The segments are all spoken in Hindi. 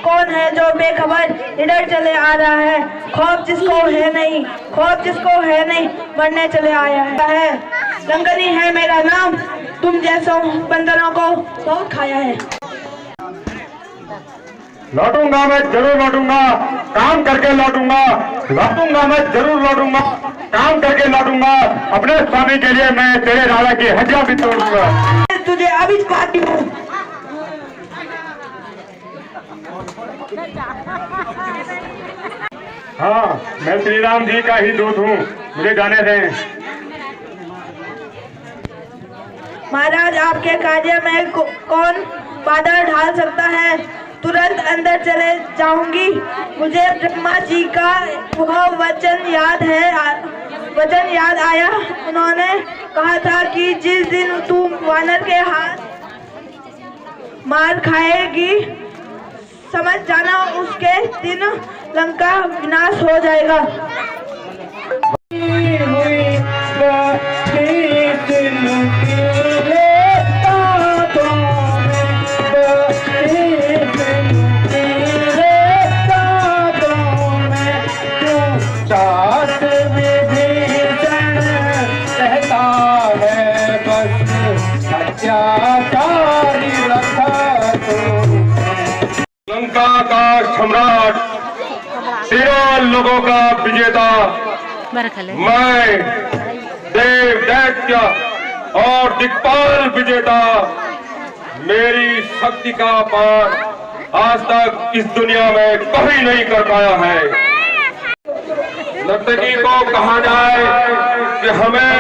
कौन है जो बेखबर इधर चले आ रहा है? खौफ जिसको है नहीं, खौफ जिसको है नहीं, मरने चले आया है। लंगनी है मेरा नाम, तुम जैसों बंदरों को बहुत खाया है। लौटूंगा मैं जरूर लौटूंगा, काम करके लौटूंगा। लौटूंगा मैं जरूर लौटूंगा, काम करके लौटूंगा। अपने स्वामी के लिए मैं तेरे राजा की हड्डियां भी तोड़ूंगा। तुझे अभी पाती हूँ। हाँ, मैं श्री राम जी का ही दूत हूँ, मुझे जाने दें। महाराज, आपके कार्य में कौन बाधा डाल सकता है? तुरंत अंदर चले जाऊंगी। मुझे ब्रह्मा जी का वह वचन याद आया। उन्होंने कहा था कि जिस दिन तू वानर के हाथ मार खाएगी, समझ जाना उसके दिन लंका विनाश हो जाएगा। लंका का सम्राट, तीनों लोगों का विजेता, मैं देव दैत्य और दिक्पाल विजेता, मेरी शक्ति का पार आज तक इस दुनिया में कोई नहीं कर पाया है। नर्तकी को कहा जाए कि हमें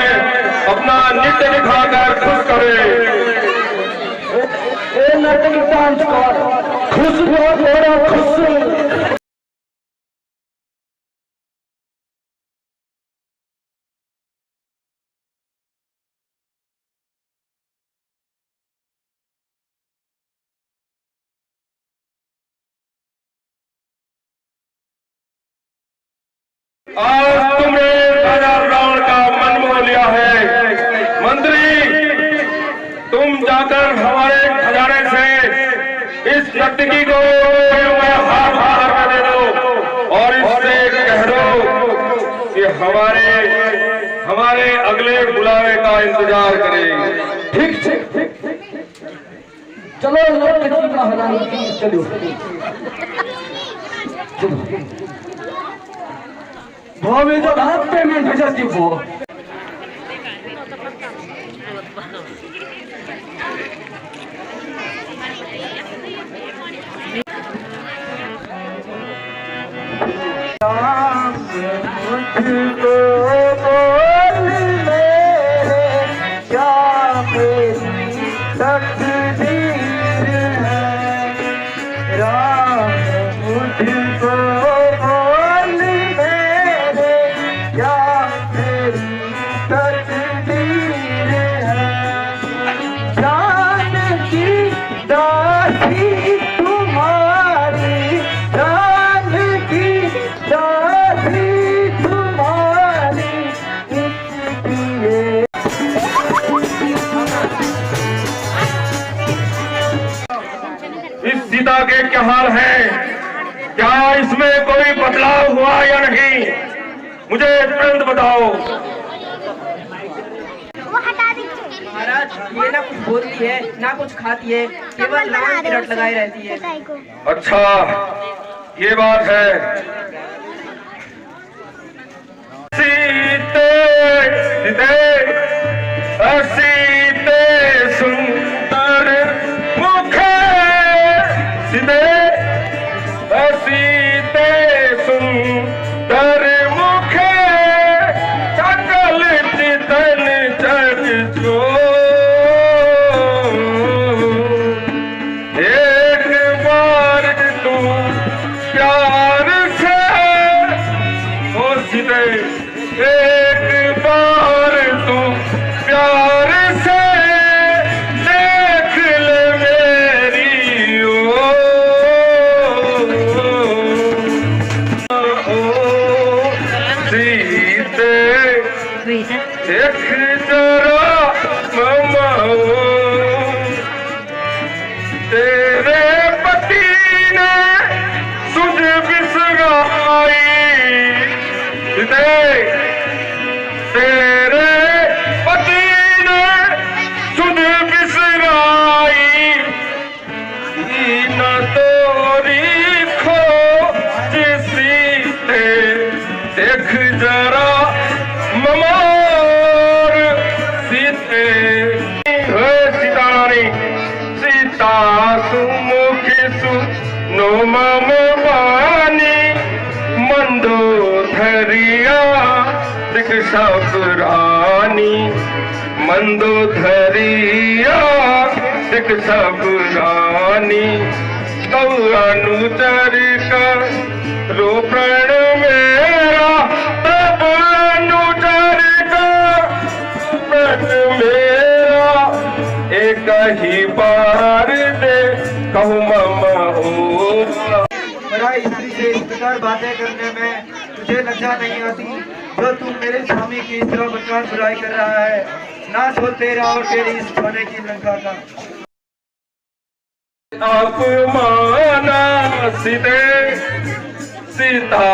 अपना नृत्य दिखाकर खुश करे। नर्तकी डांस कर, खुश हो रहा खुश। आज तुमने राजा रावण का मन मोह लिया है। मंत्री, तुम जाकर हमारे खजाने से इस नर्तकी को हाथ दे दो और इससे कह दो कि हमारे अगले बुलावे का इंतजार करें। ठीक चलो नर्तकी का हजाने चलो भाभी जो पेमेंट भेजा दी वो सीता के क्या हाल है? क्या इसमें कोई बदलाव हुआ या नहीं? मुझे तुरंत बताओ। महाराज, ये ना कुछ बोलती है ना कुछ खाती है, केवल रावण की रट लगाई रहती है। अच्छा, ये बात है। सीते सीते सुंदर मुख सीते सुंदर मुख सकल चितन चढ़ जो एक बार तू प्यार से हो सीते, एक बार तू प्यार से सब रानी मंदोदरिया एक सब रानी तो अनुचर का रो प्रण मेरा तब अनुचर का प्रण मेरा एक ही बार दे कहूँ ममा हो। स्त्री से इस प्रकार बातें करने में तुझे लज्जा नहीं आती जो तू मेरे स्वामी की इस तरह बदकार बुराई कर रहा है। नाश हो तेरा और तेरी इस सोने की लंका का। अपमाना सीते सीता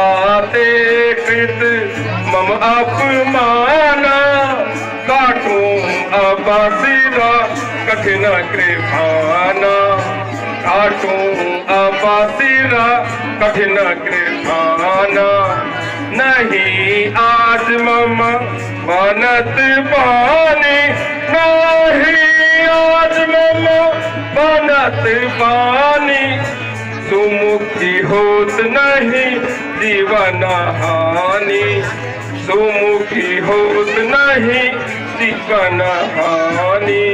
ते कृत मम अपमाना काटूं अबासिरा कठिन कृपाना काटूं अबासिरा कठिन कृपाना नहीं आज मम बनत पानी नहीं आज मम बनत पानी सुमुखी होत नहीं जीवन हानि सुमुखी होत नहीं जीवन हानि।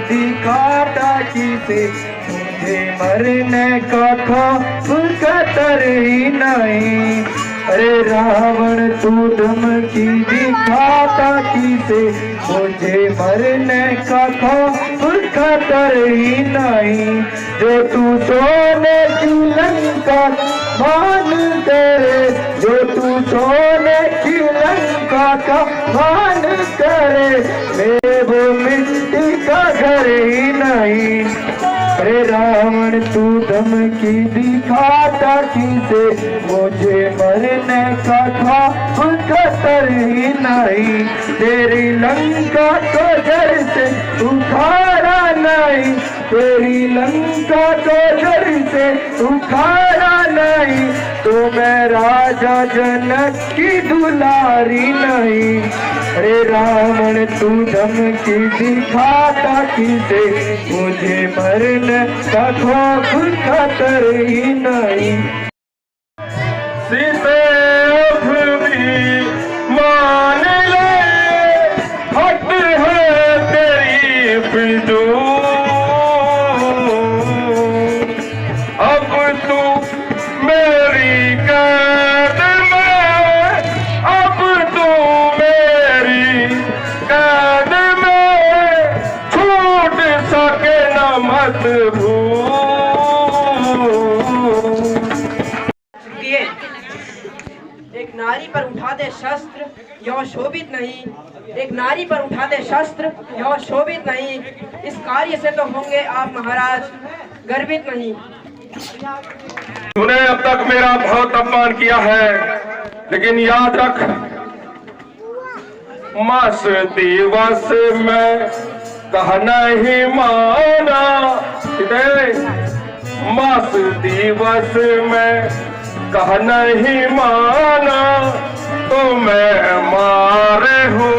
दिखाता किसे मुझे मरने का खौफ कतर ही नहीं। अरे रावण तू धमकी दिखाता किसे मुझे मरने का खौफ कतर ही नहीं। जो तू सोने की लंका मान करे जो तू सोने की लंका का मान करे मेरे वो मिट्टी का घर ही नहीं। अरे रावण तू धमकी दिखाता किसे मुझे मरने का खौफ कतर ही नहीं। तेरी लंका को जड़ से उखाड़ा नहीं तेरी लंका को जड़ से उखाड़ा नहीं तो मैं राजा जनक की दुलारी नहीं। अरे रावण तू धमकी दिखाता किसे मुझे मरने का खौफ कतर ही नहीं। सीते भी मान ले हट है तेरी फिजूल अब तू मेरी कैद में अब तू मेरी कैद में छूट सके न मत भूल। एक नारी पर उठा दे शस्त्र यह शोभित नहीं एक नारी पर उठा दे शस्त्र यह शोभित नहीं। इस कार्य से तो होंगे आप महाराज गर्वित नहीं। तूने अब तक मेरा बहुत अपमान किया है लेकिन याद रख मास दिवस में कह नहीं माना मास दिवस में कह नहीं माना तो मैं मारे हूँ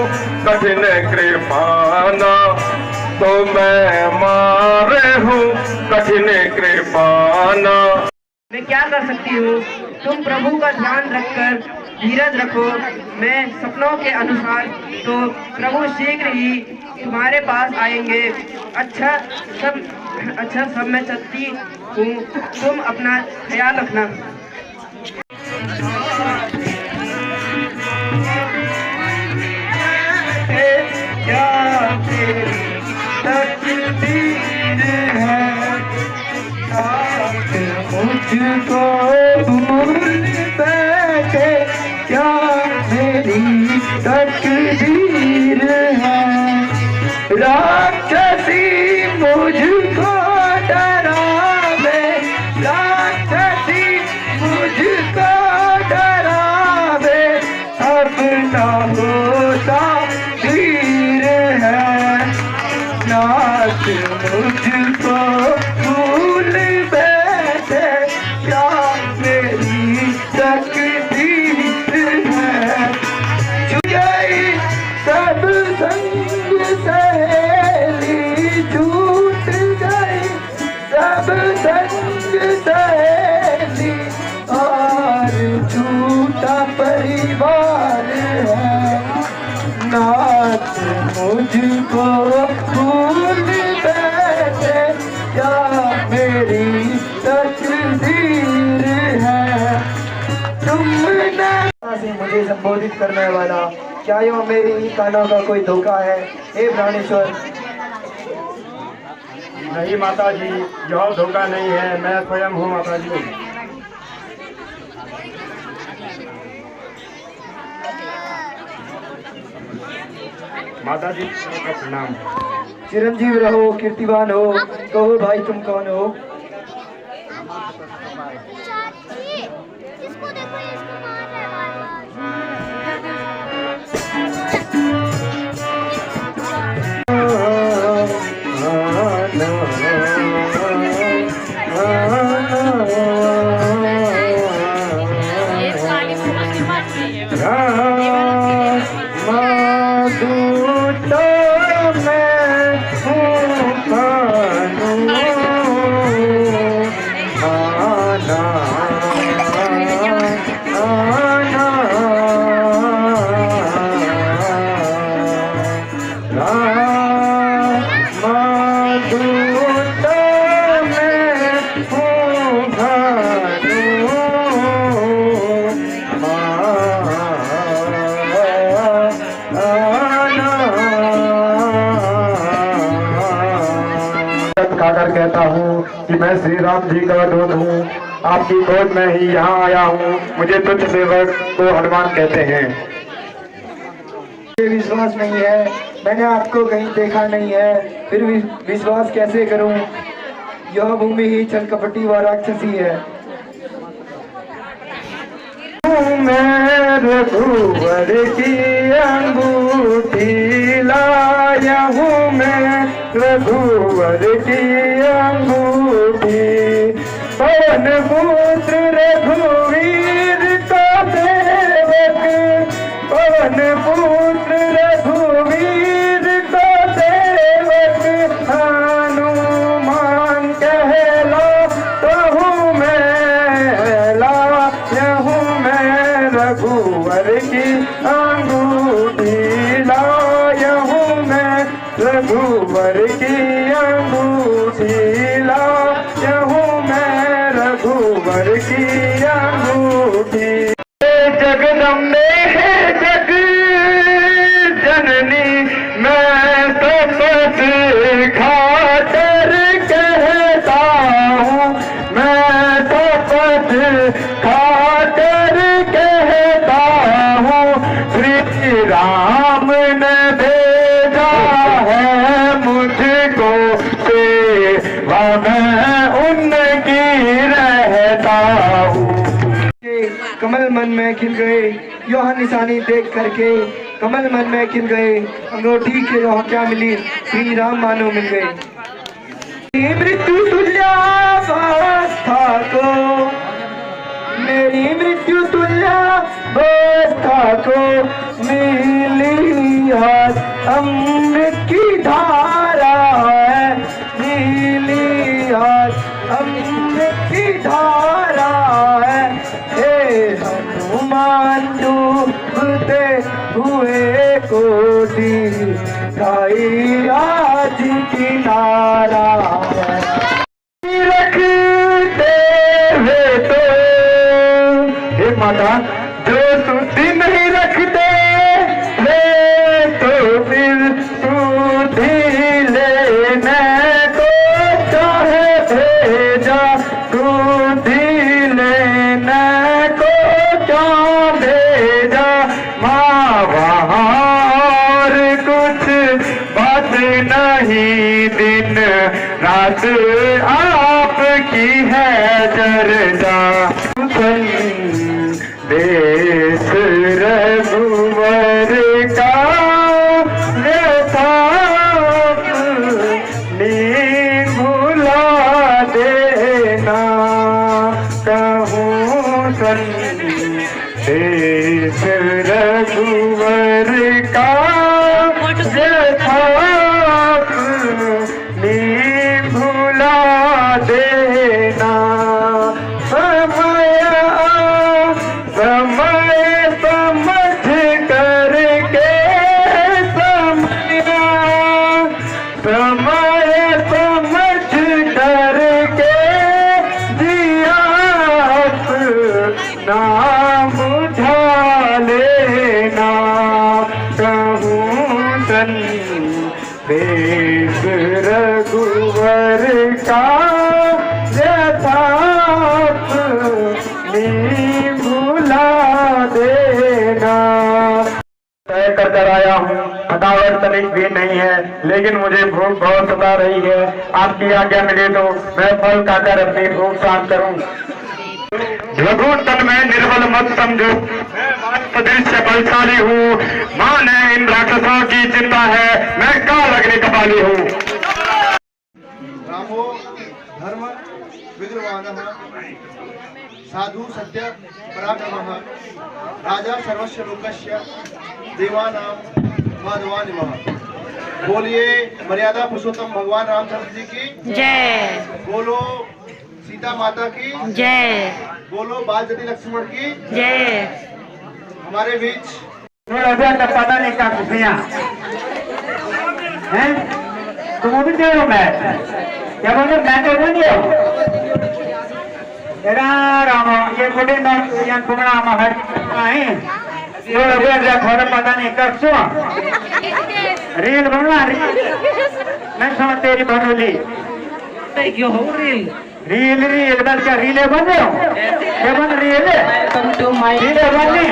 कठिन कृपाना तो मैं मारे हूँ कठिन कृपाना। मैं क्या कर सकती हूँ तुम प्रभु का ध्यान रखकर धीरज रखो। मैं सपनों के अनुसार तो प्रभु शीघ्र ही तुम्हारे पास आएंगे। अच्छा सब मैं चलती हूँ तुम अपना ख्याल रखना। क्या तकदीर है मुझको भूल बैठे क्या मेरी तकदीर है। राक्षसी मुझको डरावे राक्षसी मुझको डरावे अपना होता धीर है। नाच मुझको भूल बैठे क्या मेरी तकदीर है। छुई सब संग सहेली छूट गई सब संग सहेली और झूठा परिवार है। को भूल बैठे, क्या मेरी तकदीर है। तुमने से मुझे संबोधित करने वाला, क्या यो मेरी कानों का कोई धोखा है? हे प्राणेश्वर। नहीं माता जी, यह धोखा नहीं है, मैं स्वयं हूँ माता जी। माता जी का प्रणाम। चिरंजीव रहो, कीर्तिवान हो। कहो भाई तुम कौन हो? खाकर कहता हूँ कि मैं श्री राम जी का दूत हूँ, आपकी खोज में ही यहाँ आया हूँ। मुझे तुच्छ सेवक को हनुमान कहते हैं। मुझे विश्वास नहीं है, मैंने आपको कहीं देखा नहीं है, फिर विश्वास कैसे करूं? यह भूमि ही छल कपटी व राक्षसी है। मैं रघुवर की अंगूठी लाया हूँ, मैं रघुवर की अंगूठी। पवन पुत्र रघुवीर का सेवक, पवन पुत्र रघुवीर का सेवक, हनुमान कहलाता हूँ मैं, लाया हूँ मैं रघुवर की अंगूठी, लाया हूँ मैं रघुवर की अंगूठी, लाया हूँ मैं रघुवर की अंगूठी। जगदम्बे है जग जननी, मैं शपथ खाकर कहता हूँ, मैं शपथ खाकर कहता हूँ। श्री राम ने भेजा है मुझको सेवा में उनकी रहता हूँ। कमल मन में खिल गए, यह निशानी देख करके कमल मन में खिल गए। अंगूठी के रोह क्या मिली, श्री राम मानो मिल गए। मृत्यु तुल्यावस्था को, मेरी मृत्यु तुल्यावस्था को मिली आज अमृत की धारा है, मिली आज अमृत की धारा है। हे हनुमान डूबते हुए कोटि ढाई आज किनारा है। रखते हुए तो हे माता, जो सुधि नहीं रखते वे तो फिर सुधि लेने को चाहे भेजा, सुधि लेने को क्या भेजा। माँ वहाँ कुछ बात नहीं, दिन रात आपकी है चर्चा। देश रघुवर का नी भुला देना, कहूँ देश रघुवर का यथाप नी भुला देना। समय समय समय समझ डर के दिया अपना बुझा लेना, कहूँ तन देश रघुवर का यथार्थ नहीं भुला देना। तय कर आया हूँ, थकावट तनिक भी नहीं है, लेकिन मुझे भूख बहुत सता रही है। आपकी आज्ञा मिले तो मैं फल खाकर अपनी भूख शांत करूँ। रघु तन में निर्बल मत समझो, मैं सदृश बलशाली हूँ। माने इन राक्षसों की चिंता है, मैं काल अग्नि कपाली हूँ। रामो धर्म विद्रवानः साधु सत्य पराक्रमः राजा सर्वस्य लोकस्य देवानां माधवानिमः। बोलिए मर्यादा पुरुषोत्तम भगवान रामचंद्र जी की जय। बोलो सीता माता की जय। बोलो बालजटी लक्ष्मण की जय। हमारे बीच पता नहीं क्या खुशियाँ हैं, तुम भी दे रहे हो। मैं क्या बोले, मैं तो नहीं हो राम। ये बोले ना यहाँ घूमना हमारे ये खोल पता नहीं कर सो रील बनवा मैं समझ तेरी बनोली रील रील बस क्या रीले बन रहे हो, ये बन रील रीले बनने।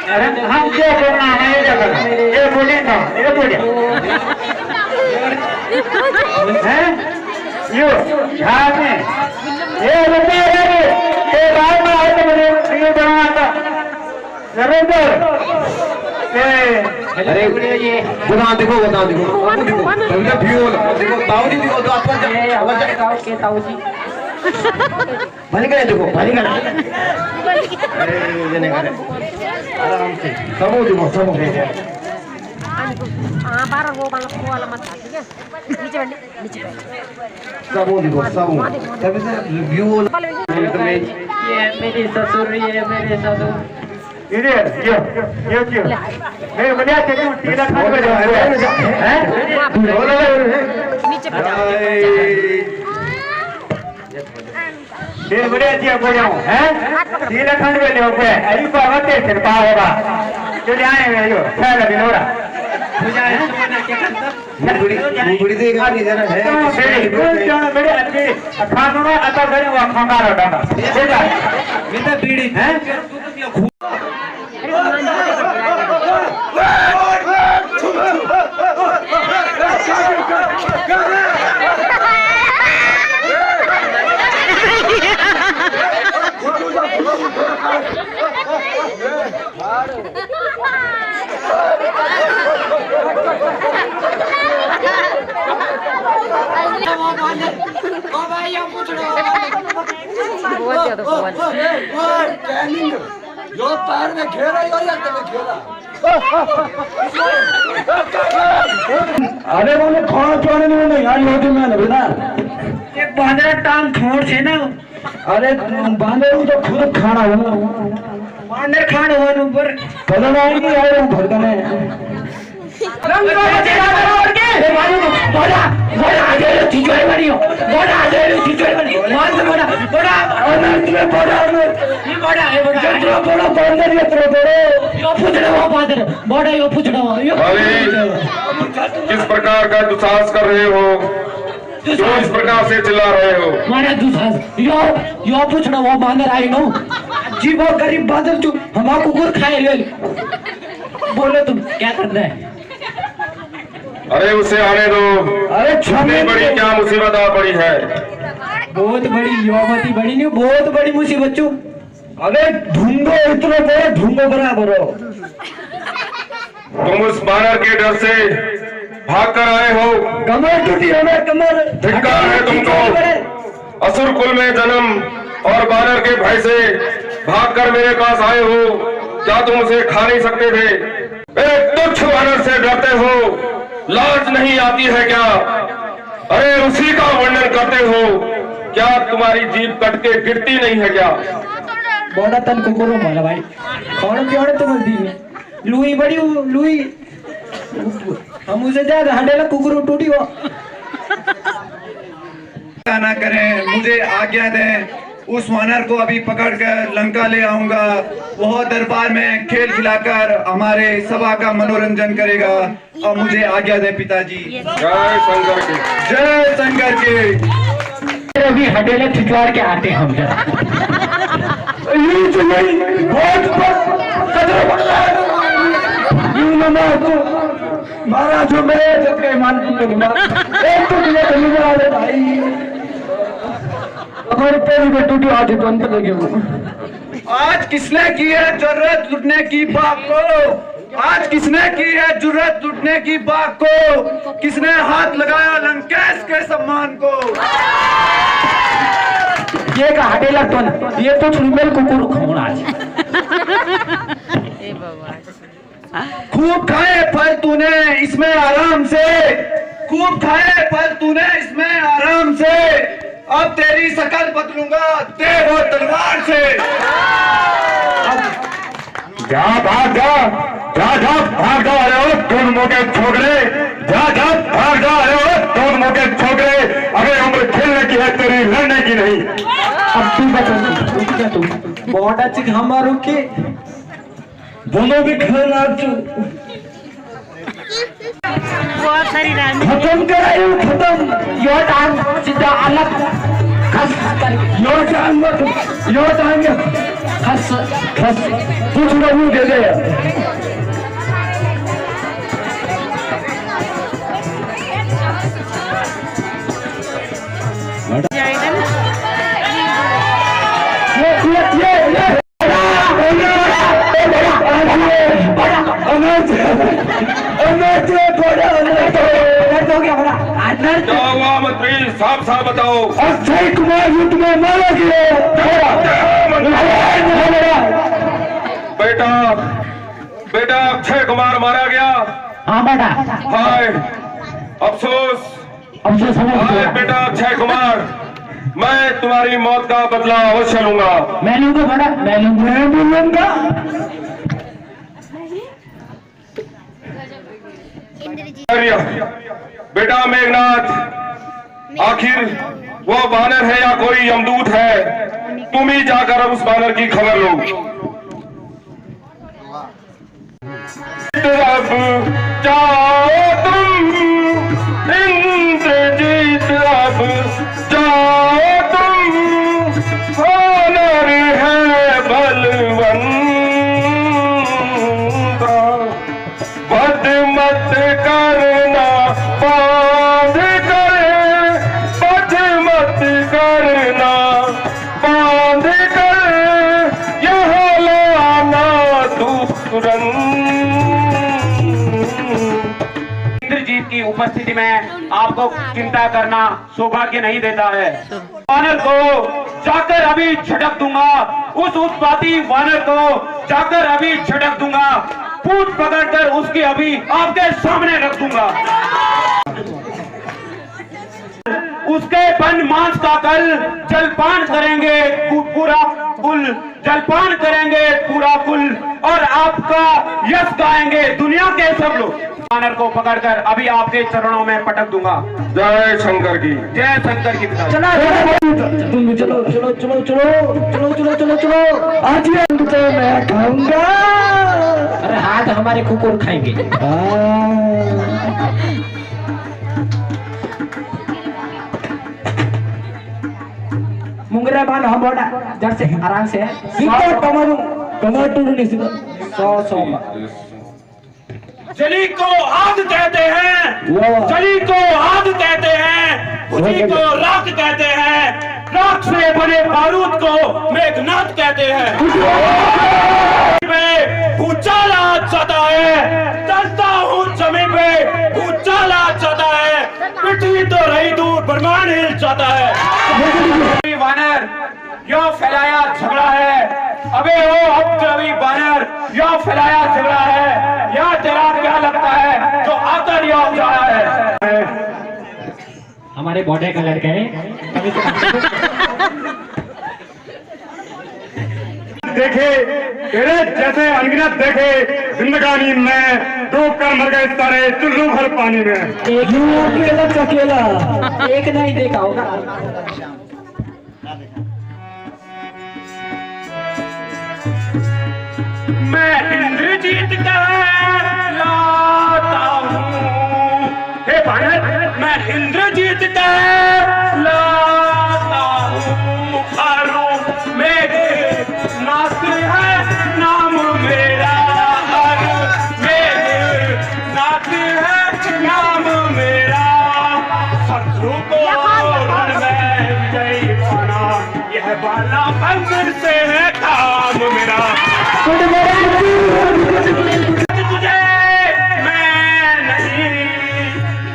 अरे हम क्या बोलना है, ये बोले ना, ये बोले हैं यो झाड़ में ये बता रहे ये बाहर में आए तो मुझे रील बनाना था जरूर। अरे बता देखो देखो ताऊजी देखो तो आपका ताऊजी भली करे देखो भली करे आराम से सबो देखो सबो बारह वो वाला मत ठीक है, नीचे बैठ नीचे सबो देखो सबो तभी से व्यू ये मेरी ससुर, ये मेरे ससुर। इधर यो मैं बढ़िया चले सीधा खान में जाओ हैं नीचे बैठ ये बढ़िया जी आप जाओ हैं सीधा खान में ले पे अभी पावते से पावगा जो ले आए हैं यो खेल अभी लोरा पूजा है क्या करता बुड़ी देगा नहीं जरा है बड़े अच्छे खानों में आता करे वो खंगा रहा बेटा बेटा बीड़ी हैं यो पैर में घेरा यो या में घेरा अरे बोले खाना पीने नहीं यहाँ होती मैं ना एक बांदर टांग छोड़ से ना। अरे बांदर तो खुद खाना हो बांदर खाना हो ऊपर पता नहीं कि आए हम घर में रंग बड़ा बड़ा आगे चिचोई बनी हो बड़ा आगे चिचोई बनी मान बड़ा बड़ा अनंत में बड़ा ये बड़ा है बड़ा जो बड़ा बांदर ये तो बड़े यो पूछना वो बांदर बड़ा यो पूछना यो किस प्रकार का दुसाहस कर रहे हो, क्यों इस प्रकार से चिल्ला रहे हो? हमारा दुसाहस यो पूछना वो बांदर आई नो जी वो गरीब बांदर जो हमारा कुकुर खाए ले बोलो तुम क्या करना है। अरे उसे आने दो। अरे इतनी बड़ी क्या मुसीबत आ पड़ी है? बहुत बड़ी युवामती बड़ी नहीं बहुत बड़ी मुसीबत चो। अरे ढूंढो इतना बड़ा ढूंढो बराबर हो। तुम उस बानर के डर से भाग कर आए हो। कमर टूटी हमें कमर धिक्कार है तुमको। असुर कुल में जन्म और बानर के भय से भाग कर मेरे पास आए हो। क्या तुम उसे खा नहीं सकते थे? एक तुच्छ बानर से डरते हो, लाज नहीं आती है क्या? अरे उसी का वर्णन करते हो, क्या तुम्हारी जीभ कट के गिरती नहीं है क्या? बड़ा तन को करो माला भाई कौन क्यों तुम दी लुई बड़ी लुई हम उसे ज्यादा हंडेला कुकुर टूटी हो ना करें, मुझे आज्ञा दें। उस वानर को अभी पकड़कर लंका ले आऊंगा। वह दरबार में खेल खिलाकर हमारे सभा का मनोरंजन करेगा। और मुझे आज्ञा दें पिताजी। जय शंकर की। जय शंकर के। अभी हटेले खिंचवाड़ के आते हैं हम जरा। महाराज मेरे जब के मान एक तो मुझे भाई हमारे पैर में टूटी आज तो अंत लगे हो। आज किसने की है जरूरत लुटने की बात को? आज किसने की है जरूरत लुटने की बात को? किसने हाथ लगाया लंकेश के सम्मान को? ये का हटेला तो ये तो चुलमेल कुकुर खोण आज। खूब खाए फल तूने इसमें आराम से, खूब खाए फल तूने इसमें आराम से। अब तेरी शकल बदलूंगा तेग और तलवार से। जा भाग जा, जा भाग जा रहे हो तुम मोके छोकरे, जा भाग जा रहे हो तुम मोके छोकरे। अगर उम्र खेलने की है तेरी लड़ने की नहीं। अब तू बता तू बहुत अच्छी हमारू के दोनों भी खेलना बहुत सारी रानी खत्म करायो खत्म। यो टांग सीधा अलग खस करके यो टांग खस खस कुछ नहीं दे दे। जाएगा ना। क्या हुआ मंत्री साफ साफ बताओ। अक्षय कुमार युद्ध में मारा गया। बेटा बेटा अक्षय कुमार मारा गया। हाँ बेटा हाय अफसोस। अब से समझ हाय गया। बेटा अक्षय कुमार, मैं तुम्हारी मौत का बदला अवश्य लूंगा। मैं लूंगा बेटा मैं लूंगा। बेटा मेघनाथ, आखिर वो बानर है या कोई यमदूत है? तुम ही जाकर अब उस बानर की खबर लो। अब जाओ तुम इंद्रजीत, अब जाओ तुम, बानर है बलवंत, बद मत करना बांध कर, बद मत करना बांध कर, यहाँ लाना तुरंत। इंद्रजीत की उपस्थिति में आपको चिंता करना सौभाग्य नहीं देता है। वानर को जाकर अभी झटक दूंगा, उस उत्पाती वानर को जाकर अभी झटक दूंगा, पूंछ पकड़कर उसकी अभी आपके सामने रख दूंगा। उसके बन मांस का कल जलपान करेंगे पूरा कुल, जलपान करेंगे पूरा कुल, और आपका यश गाएंगे दुनिया के सब लोग। वानर को पकड़कर अभी आपके चरणों में पटक दूंगा। जय शंकर की। जय शंकर की पिता। चलो चलो चलो चलो चलो चलो चलो चलो आज ये तो मैं खाऊंगा। अरे हाथ हमारे कुकुर खाएंगे। मुंगरा बाल हम बोला जड़ से आराम से टमाटर नहीं सीधा 100 जली को आग कहते हैं, जली को आग कहते हैं, बुझी को राख कहते हैं, राख से बने बारूद को मेघनाथ कहते हैं। भूचाला चाहता है, चलता हूँ जमीन पे, भूचाला चाहता है, पृथ्वी तो रही दूर ब्रह्मांड हिल जाता है। वानर यो फैलाया झगड़ा है, अबे ओ अब रवि बानर यो फैलाया झगड़ा है, या तेरा क्या लगता है जो आकर यो जा रहा है? हमारे बॉर्डर का लड़का है। देखे तेरे जैसे अनगिनत देखे जिंदगानी में, डूब कर मर गए सारे चुल्लू भर पानी में। अकेला एक नहीं देखा होगा। मैं इंद्रजीत कहलाता हूँ। हे भारत, मैं इंद्रजीत कहलाता हूँ। अरु मेरे नाथ है नाम मेरा। अरु मेरे नाथ है नाम मेरा। शत्रु को रण में विजयी पाना, यह बाला मंदिर से है काम मेरा। तुझे मैं नहीं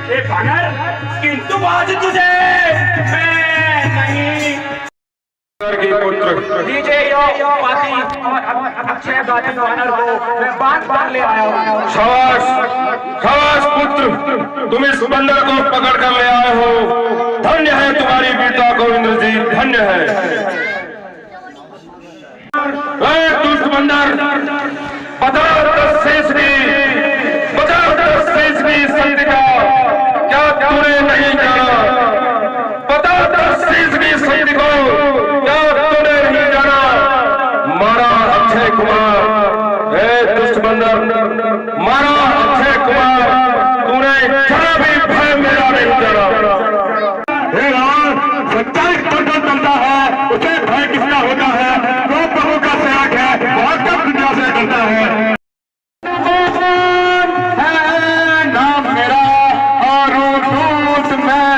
ये बानर, किंतु आज तुझे मैं नहीं। डीजे अक्षय गाजन बानर को मैं बांध बांध ले आया हूँ। शाबाश शाबाश पुत्र, तुम इस बंदर को पकड़ कर ले आए हो। धन्य है तुम्हारी वीरता गोविंद जी, धन्य है। दुष्ट बंदर, बता शेष की सत्य का क्या तूने नहीं जाना? बता शेष की सत्य को क्या तूने नहीं जाना? मारा अक्षय कुमार, हे दुष्ट बंदर, मारा अक्षय कुमार, तूने जरा भी भय मेरा नहीं जाना। हे राम, सच्चाई पर चलता है उसे भय किसका होता है? जो प्रभु का सेवक है वह कब दुनिया से डरता है। नाम मेरा और दूत मैं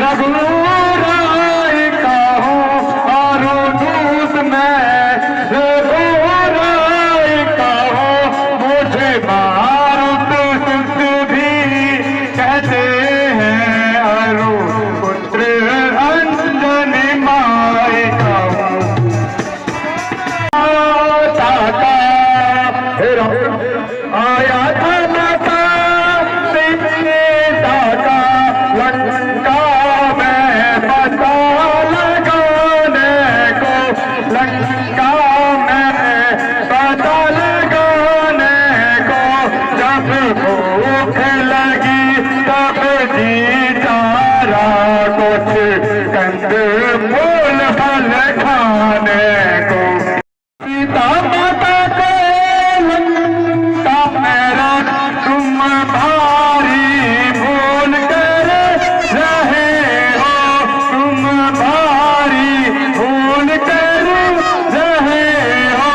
रघुराई का हूँ। और दूत मैं रघुराई का हूँ। मुझे मारुत सुत भी कहते हैं। अरु पुत्र अंजनी माई का हूँ। आया था माता सीता का लंका में पता लगाने को। लंका में पता लगाने को। जब भूख लगी तब जी चारा कुछ कंद फूल फल खाने को। सीता माता को लंका मेरा तुम भारी भूल कर रहे हो। तुम भारी भूल कर रहे हो।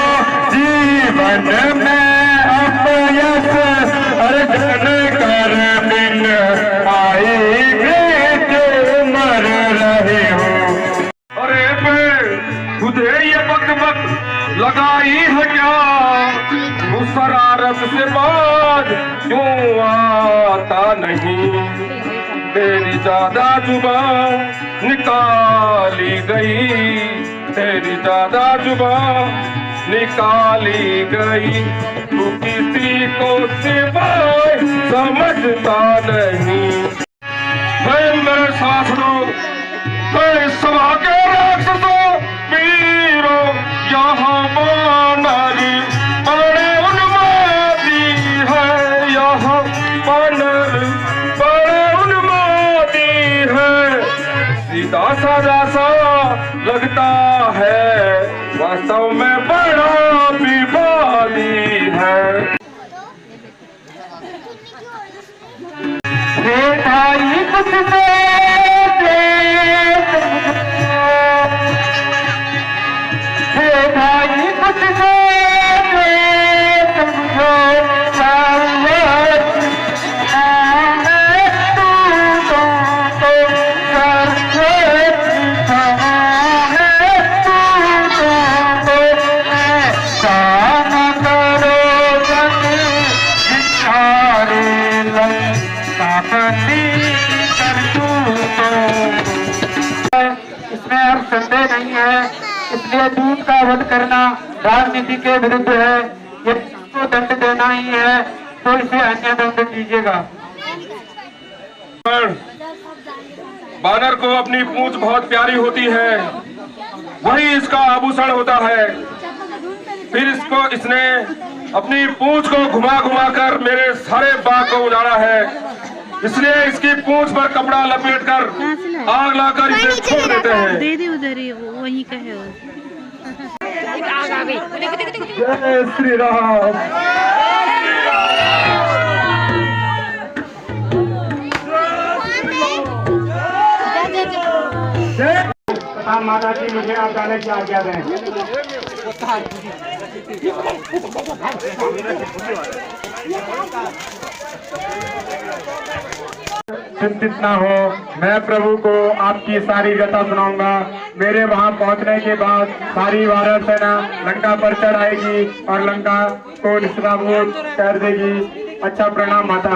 जीवन में अपयश अर्जन कर बिन आई के मर रहे हो। अरे तुझे ये बक लगाई है क्या? शरारत से बाज क्यों आता नहीं? तेरी ज्यादा जुबान निकाली गई। तेरी ज्यादा जुबान निकाली गई। तू किसी को सिवाय समझता नहीं। मेरे शासनों, सभा के राक्षसों, वीरों, यहाँ बानर बड़े उन्मादी है। यहाँ बानर बड़े उन्मादी है। सीधा साधा सा लगता है, वास्तव में बड़ा विवादी है। भाई कुछ भाई कुछ इसमें अब संदेह नहीं है। इसलिए दूत का वध करना राजनीति के विरुद्ध है। यदि इसको दंड देना ही है तो इसे अन्य दंड दीजिएगा। बानर को अपनी पूंछ बहुत प्यारी होती है, वही इसका आभूषण होता है। फिर इसने अपनी पूंछ को घुमा घुमा कर मेरे सारे बाग को उजाड़ा है, इसलिए इसकी पूंछ पर कपड़ा लपेटकर आग लाकर इसे छोड़ देते हैं। दे दे उधर ही, वो वहीं का है वो। जय श्री राम। माता जी मुझे आप जाने की आज्ञा दें। चिंतित ना हो, मैं प्रभु को आपकी सारी व्यथा सुनाऊंगा। मेरे वहां पहुंचने के बाद सारी वानर सेना लंका पर चढ़ आएगी और लंका को निस्ताभूत कर देगी। अच्छा, प्रणाम माता।